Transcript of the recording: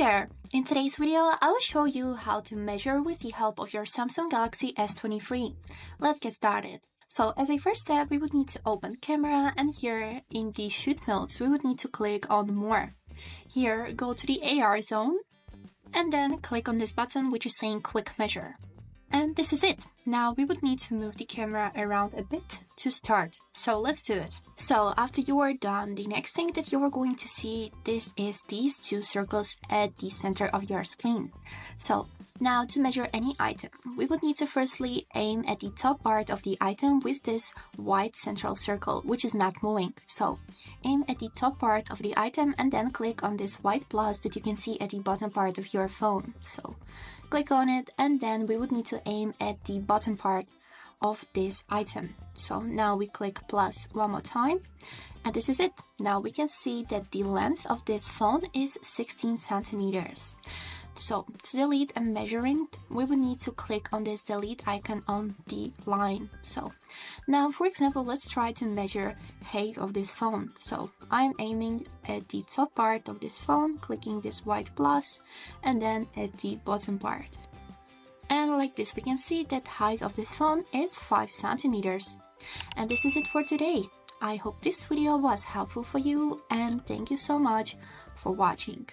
there! In today's video, I will show you how to measure with the help of your Samsung Galaxy S23. Let's get started. So as a first step, we would need to open camera, and here in the shoot modes, we would need to click on more. Here, go to the AR zone and then click on this button which is saying quick measure. And this is it. Now we would need to move the camera around a bit to start. So let's do it. So after you are done, the next thing that you are going to see, this is these two circles at the center of your screen. So now to measure any item, we would need to firstly aim at the top part of the item with this white central circle, which is not moving. So aim at the top part of the item and then click on this white plus that you can see at the bottom part of your phone. So click on it, and then we would need to aim at the bottom part of this item. So now we click plus one more time, and this is it. Now we can see that the length of this phone is 16 centimeters. So to delete and measuring, we would need to click on this delete icon on the line. So now, for example, let's try to measure height of this phone. So I'm aiming at the top part of this phone, clicking this white plus, and then at the bottom part. And like this, we can see that height of this phone is 5 centimeters. And this is it for today. I hope this video was helpful for you, and thank you so much for watching.